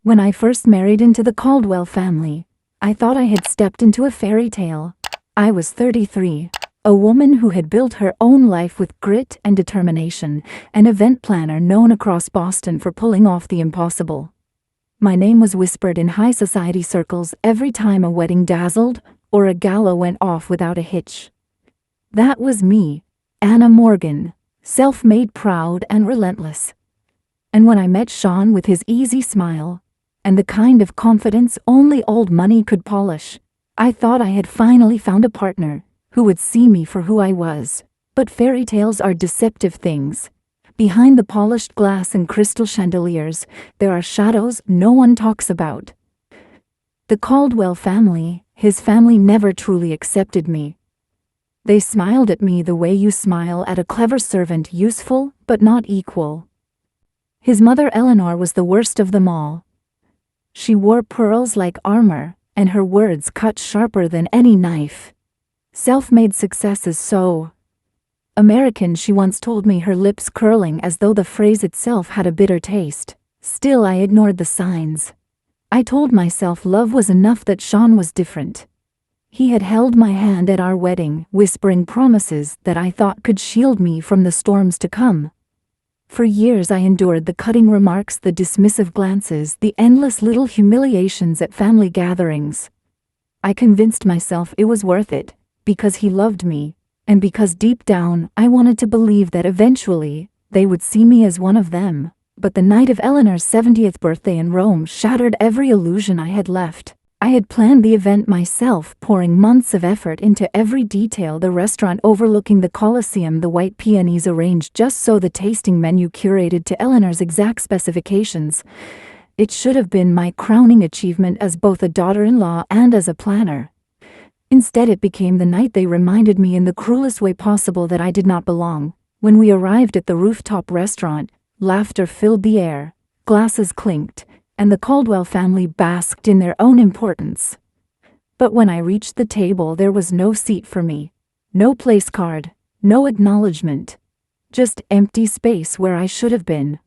When I first married into the Caldwell family, I thought I had stepped into a fairy tale. I was 33, a woman who had built her own life with grit and determination, an event planner known across Boston for pulling off the impossible. My name was whispered in high society circles every time a wedding dazzled or a gala went off without a hitch. That was me, Anna Morgan, self-made, proud, and relentless. And when I met Sean with his easy smile, and the kind of confidence only old money could polish, I thought I had finally found a partner who would see me for who I was. But fairy tales are deceptive things. Behind the polished glass and crystal chandeliers, there are shadows no one talks about. The Caldwell family, his family, never truly accepted me. They smiled at me the way you smile at a clever servant, useful but not equal. His mother Eleanor was the worst of them all. She wore pearls like armor, and her words cut sharper than any knife. Self-made success is so American, she once told me, her lips curling as though the phrase itself had a bitter taste. Still, I ignored the signs. I told myself love was enough, that Sean was different. He had held my hand at our wedding, whispering promises that I thought could shield me from the storms to come. For years I endured the cutting remarks, the dismissive glances, the endless little humiliations at family gatherings. I convinced myself it was worth it, because he loved me, and because deep down I wanted to believe that eventually they would see me as one of them. But the night of Eleanor's 70th birthday in Rome shattered every illusion I had left. I had planned the event myself, pouring months of effort into every detail: the restaurant overlooking the Colosseum, the white peonies arranged just so, the tasting menu curated to Eleanor's exact specifications. It should have been my crowning achievement as both a daughter-in-law and as a planner. Instead, it became the night they reminded me in the cruelest way possible that I did not belong. When we arrived at the rooftop restaurant, laughter filled the air, glasses clinked, and the Caldwell family basked in their own importance. But when I reached the table, there was no seat for me, no place card, no acknowledgement, just empty space where I should have been.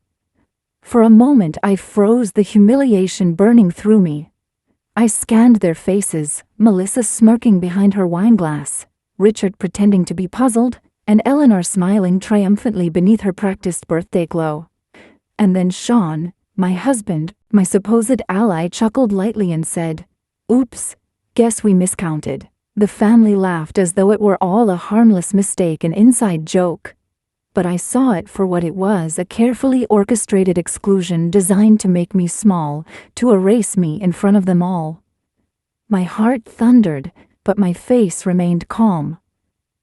For a moment I froze, the humiliation burning through me. I scanned their faces, Melissa smirking behind her wineglass, Richard pretending to be puzzled, and Eleanor smiling triumphantly beneath her practiced birthday glow. And then Sean, my husband, my supposed ally, chuckled lightly and said, "Oops, guess we miscounted." The family laughed as though it were all a harmless mistake, an inside joke. But I saw it for what it was, a carefully orchestrated exclusion designed to make me small, to erase me in front of them all. My heart thundered, but my face remained calm.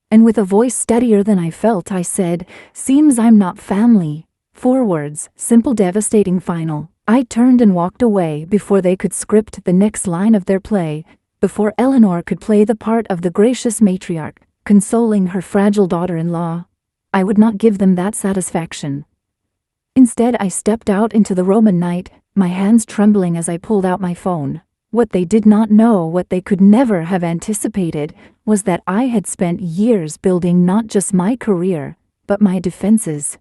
And with a voice steadier than I felt, I said, "Seems I'm not family." 4 words, simple, devastating, final. I turned and walked away before they could script the next line of their play, before Eleanor could play the part of the gracious matriarch, consoling her fragile daughter-in-law. I would not give them that satisfaction. Instead, I stepped out into the Roman night, my hands trembling as I pulled out my phone. What they did not know, what they could never have anticipated, was that I had spent years building not just my career, but my defenses.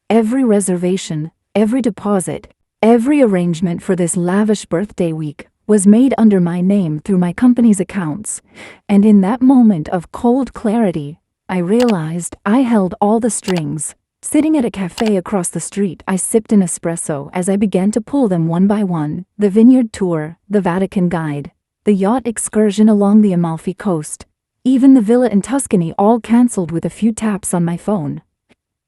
Every reservation, every deposit, every arrangement for this lavish birthday week was made under my name through my company's accounts, and in that moment of cold clarity, I realized I held all the strings. Sitting at a cafe across the street, I sipped an espresso as I began to pull them one by one: the vineyard tour, the Vatican guide, the yacht excursion along the Amalfi Coast, even the villa in Tuscany, all cancelled with a few taps on my phone.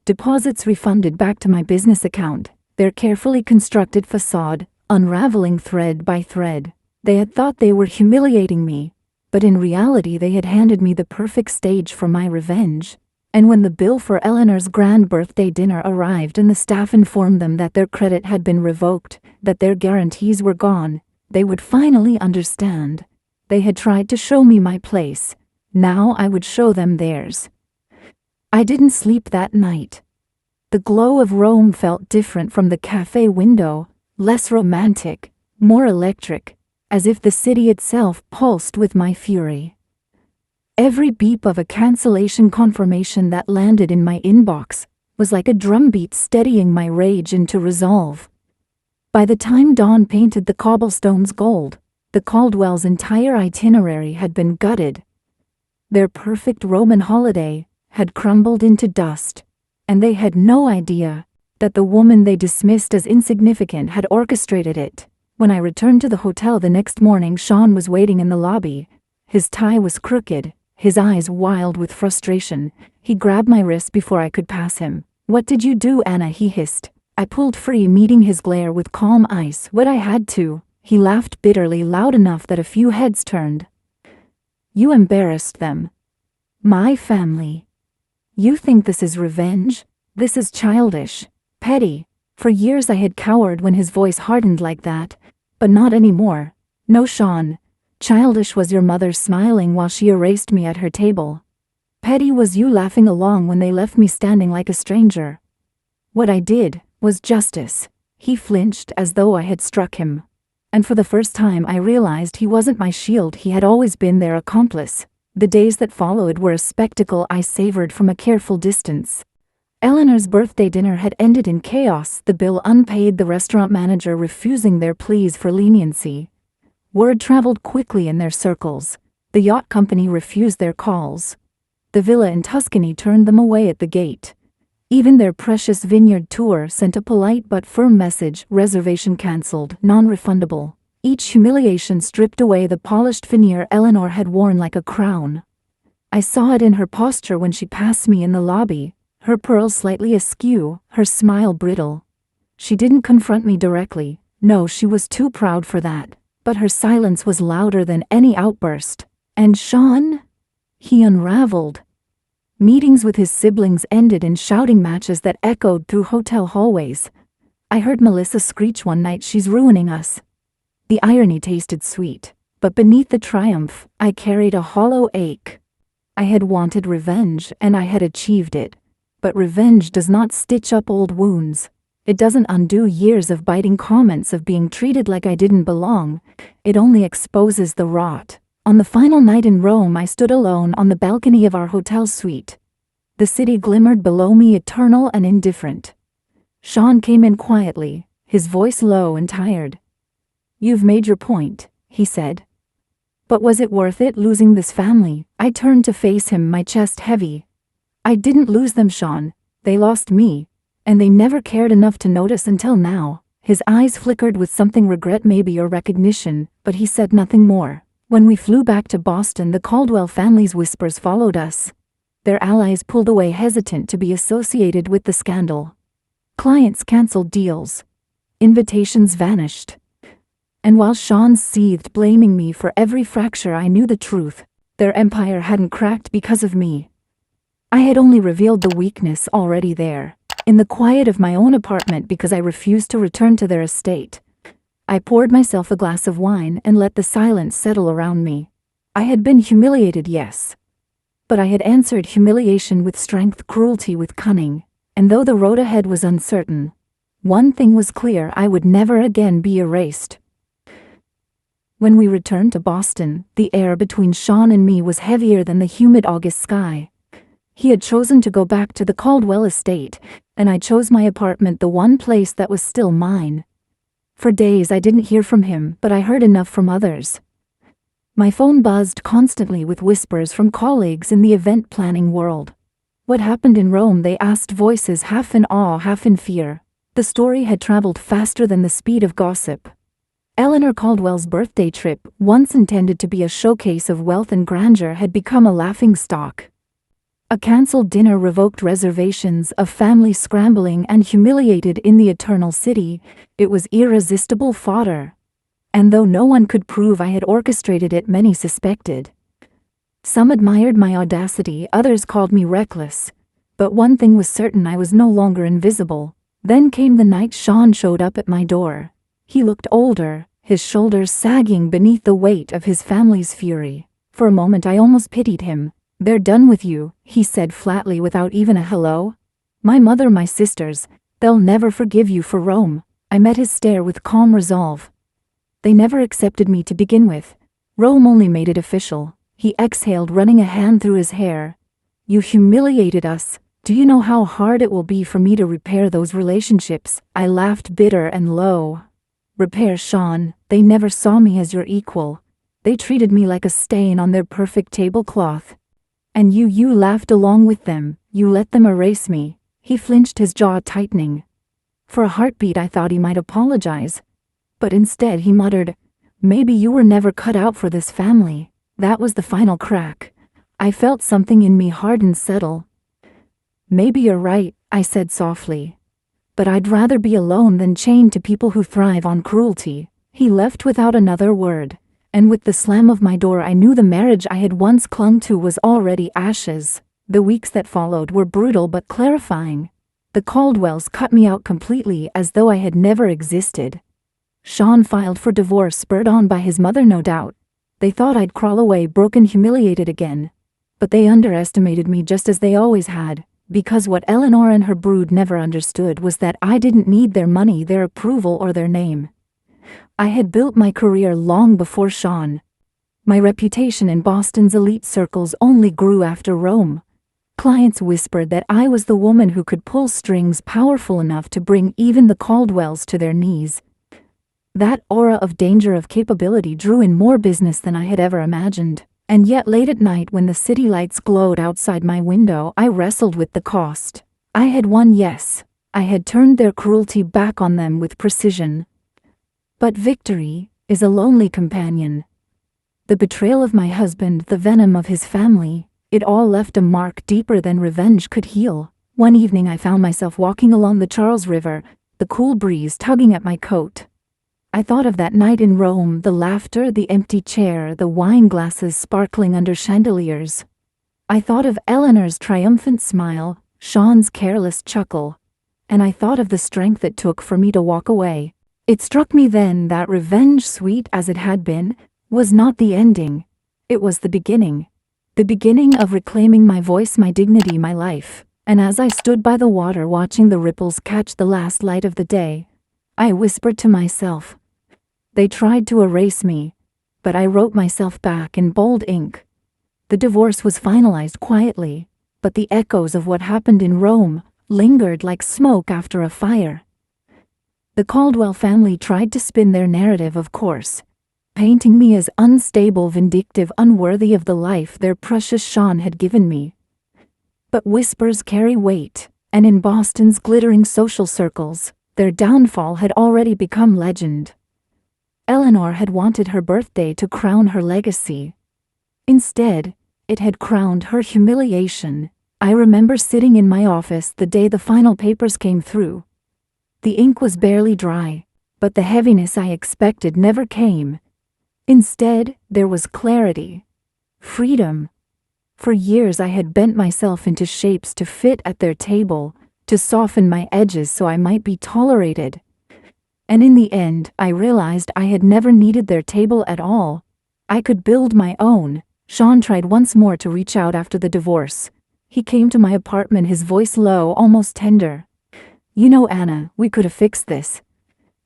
Deposits refunded back to my business account, their carefully constructed facade unraveling thread by thread. They had thought they were humiliating me, but in reality they had handed me the perfect stage for my revenge. And when the bill for Eleanor's grand birthday dinner arrived and the staff informed them that their credit had been revoked, that their guarantees were gone, they would finally understand. They had tried to show me my place. Now I would show them theirs. I didn't sleep that night. The glow of Rome felt different from the cafe window, less romantic, more electric, as if the city itself pulsed with my fury. Every beep of a cancellation confirmation that landed in my inbox was like a drumbeat steadying my rage into resolve. By the time dawn painted the cobblestones gold, the Caldwell's entire itinerary had been gutted. Their perfect Roman holiday had crumbled into dust, and they had no idea that the woman they dismissed as insignificant had orchestrated it. When I returned to the hotel the next morning, Sean was waiting in the lobby. His tie was crooked, his eyes wild with frustration. He grabbed my wrist before I could pass him. "What did you do, Anna?" he hissed. I pulled free, meeting his glare with calm ice. "What I had to." He laughed bitterly, loud enough that a few heads turned. "You embarrassed them. My family. You think this is revenge? This is childish. Petty." For years I had cowered when his voice hardened like that, but not anymore. "No, Sean. Childish was your mother smiling while she erased me at her table. Petty was you laughing along when they left me standing like a stranger. What I did was justice." He flinched as though I had struck him. And for the first time I realized he wasn't my shield, he had always been their accomplice. The days that followed were a spectacle I savored from a careful distance. Eleanor's birthday dinner had ended in chaos, the bill unpaid, the restaurant manager refusing their pleas for leniency. Word traveled quickly in their circles. The yacht company refused their calls. The villa in Tuscany turned them away at the gate. Even their precious vineyard tour sent a polite but firm message: reservation cancelled, non-refundable. Each humiliation stripped away the polished veneer Eleanor had worn like a crown. I saw it in her posture when she passed me in the lobby, her pearls slightly askew, her smile brittle. She didn't confront me directly, no, she was too proud for that, but her silence was louder than any outburst. And Sean? He unraveled. Meetings with his siblings ended in shouting matches that echoed through hotel hallways. I heard Melissa screech one night, "She's ruining us." The irony tasted sweet, but beneath the triumph, I carried a hollow ache. I had wanted revenge, and I had achieved it. But revenge does not stitch up old wounds. It doesn't undo years of biting comments, of being treated like I didn't belong. It only exposes the rot. On the final night in Rome, I stood alone on the balcony of our hotel suite. The city glimmered below me, eternal and indifferent. Sean came in quietly, his voice low and tired. "You've made your point," he said. "But was it worth it, losing this family?" I turned to face him, my chest heavy. "I didn't lose them, Sean. They lost me. And they never cared enough to notice until now." His eyes flickered with something, regret maybe, or recognition, but he said nothing more. When we flew back to Boston, the Caldwell family's whispers followed us. Their allies pulled away, hesitant to be associated with the scandal. Clients canceled deals. Invitations vanished. And while Sean seethed, blaming me for every fracture, I knew the truth. Their empire hadn't cracked because of me. I had only revealed the weakness already there. In the quiet of my own apartment, because I refused to return to their estate, I poured myself a glass of wine and let the silence settle around me. I had been humiliated, yes. But I had answered humiliation with strength, cruelty with cunning. And though the road ahead was uncertain, one thing was clear: I would never again be erased. When we returned to Boston, the air between Sean and me was heavier than the humid August sky. He had chosen to go back to the Caldwell estate, and I chose my apartment, the one place that was still mine. For days I didn't hear from him, but I heard enough from others. My phone buzzed constantly with whispers from colleagues in the event planning world. What happened in Rome, they asked, voices half in awe, half in fear. The story had traveled faster than the speed of gossip. Eleanor Caldwell's birthday trip, once intended to be a showcase of wealth and grandeur, had become a laughingstock. A cancelled dinner, revoked reservations, a family scrambling and humiliated in the Eternal City. It was irresistible fodder. And though no one could prove I had orchestrated it, many suspected. Some admired my audacity, others called me reckless. But one thing was certain: I was no longer invisible. Then came the night Sean showed up at my door. He looked older, his shoulders sagging beneath the weight of his family's fury. For a moment I almost pitied him. "They're done with you," he said flatly, without even a hello. "My mother, my sisters, they'll never forgive you for Rome." I met his stare with calm resolve. "They never accepted me to begin with. Rome only made it official." He exhaled, running a hand through his hair. "You humiliated us. Do you know how hard it will be for me to repair those relationships?" I laughed, bitter and low. Repair, Sean. They never saw me as your equal. They treated me like a stain on their perfect tablecloth. And you laughed along with them. You let them erase me." He flinched, his jaw tightening. For a heartbeat I thought he might apologize. But instead he muttered, "Maybe you were never cut out for this family." That was the final crack. I felt something in me harden, settle. "Maybe you're right," I said softly. "But I'd rather be alone than chained to people who thrive on cruelty." He left without another word, and with the slam of my door I knew the marriage I had once clung to was already ashes. The weeks that followed were brutal but clarifying. The Caldwells cut me out completely, as though I had never existed. Sean filed for divorce, spurred on by his mother, no doubt. They thought I'd crawl away, broken, humiliated again. But they underestimated me, just as they always had, because what Eleanor and her brood never understood was that I didn't need their money, their approval, or their name. I had built my career long before Sean. My reputation in Boston's elite circles only grew after Rome. Clients whispered that I was the woman who could pull strings powerful enough to bring even the Caldwells to their knees. That aura of danger, of capability, drew in more business than I had ever imagined. And yet late at night, when the city lights glowed outside my window, I wrestled with the cost. I had won, yes. I had turned their cruelty back on them with precision. But victory is a lonely companion. The betrayal of my husband, the venom of his family, it all left a mark deeper than revenge could heal. One evening I found myself walking along the Charles River, the cool breeze tugging at my coat. I thought of that night in Rome, the laughter, the empty chair, the wine glasses sparkling under chandeliers. I thought of Eleanor's triumphant smile, Sean's careless chuckle, and I thought of the strength it took for me to walk away. It struck me then that revenge, sweet as it had been, was not the ending. It was the beginning. The beginning of reclaiming my voice, my dignity, my life. And as I stood by the water watching the ripples catch the last light of the day, I whispered to myself, "They tried to erase me, but I wrote myself back in bold ink." The divorce was finalized quietly, but the echoes of what happened in Rome lingered like smoke after a fire. The Caldwell family tried to spin their narrative, of course, painting me as unstable, vindictive, unworthy of the life their precious Sean had given me. But whispers carry weight, and in Boston's glittering social circles, their downfall had already become legend. Eleanor had wanted her birthday to crown her legacy. Instead, it had crowned her humiliation. I remember sitting in my office the day the final papers came through. The ink was barely dry, but the heaviness I expected never came. Instead, there was clarity, freedom. For years I had bent myself into shapes to fit at their table, to soften my edges so I might be tolerated. And in the end, I realized I had never needed their table at all. I could build my own. Sean tried once more to reach out after the divorce. He came to my apartment, his voice low, almost tender. "You know, Anna, we could have fixed this.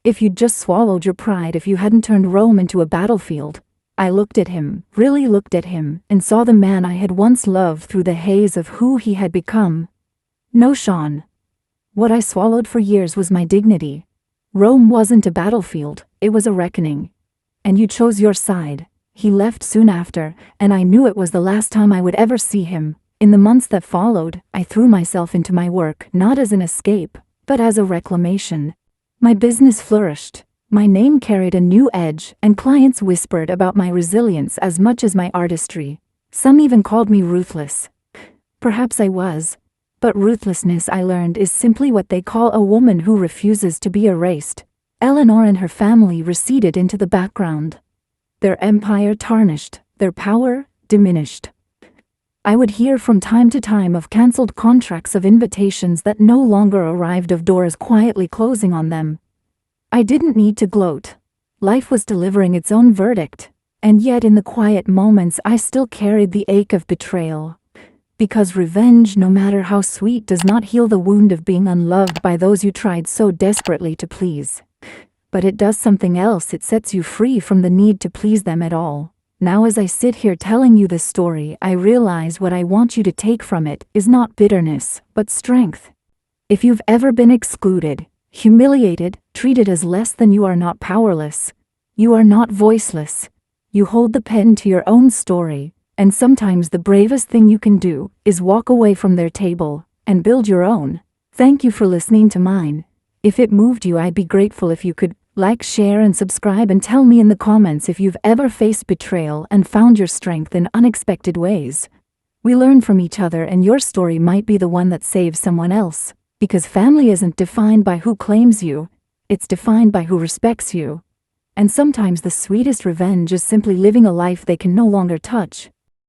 If you'd just swallowed your pride, if you hadn't turned Rome into a battlefield." I looked at him, really looked at him, and saw the man I had once loved through the haze of who he had become. "No, Sean. What I swallowed for years was my dignity. Rome wasn't a battlefield, it was a reckoning. And you chose your side." He left soon after, and I knew it was the last time I would ever see him. In the months that followed, I threw myself into my work, not as an escape, but as a reclamation. My business flourished. My name carried a new edge, and clients whispered about my resilience as much as my artistry. Some even called me ruthless. Perhaps I was. But ruthlessness, I learned, is simply what they call a woman who refuses to be erased. Eleanor and her family receded into the background. Their empire tarnished, their power diminished. I would hear from time to time of cancelled contracts, of invitations that no longer arrived, of doors quietly closing on them. I didn't need to gloat. Life was delivering its own verdict, and yet in the quiet moments I still carried the ache of betrayal. Because revenge, no matter how sweet, does not heal the wound of being unloved by those you tried so desperately to please. But it does something else. It sets you free from the need to please them at all. Now as I sit here telling you this story, I realize what I want you to take from it is not bitterness, but strength. If you've ever been excluded, Humiliated, treated as less than. You are not powerless. You are not voiceless. You hold the pen to your own story, and sometimes the bravest thing you can do is walk away from their table and build your own. Thank you for listening to mine. If it moved you, I'd be grateful if you could like, share, and subscribe, and tell me in the comments if you've ever faced betrayal and found your strength in unexpected ways. We learn from each other, and your story might be the one that saves someone else. Because family isn't defined by who claims you, it's defined by who respects you. And sometimes the sweetest revenge is simply living a life they can no longer touch.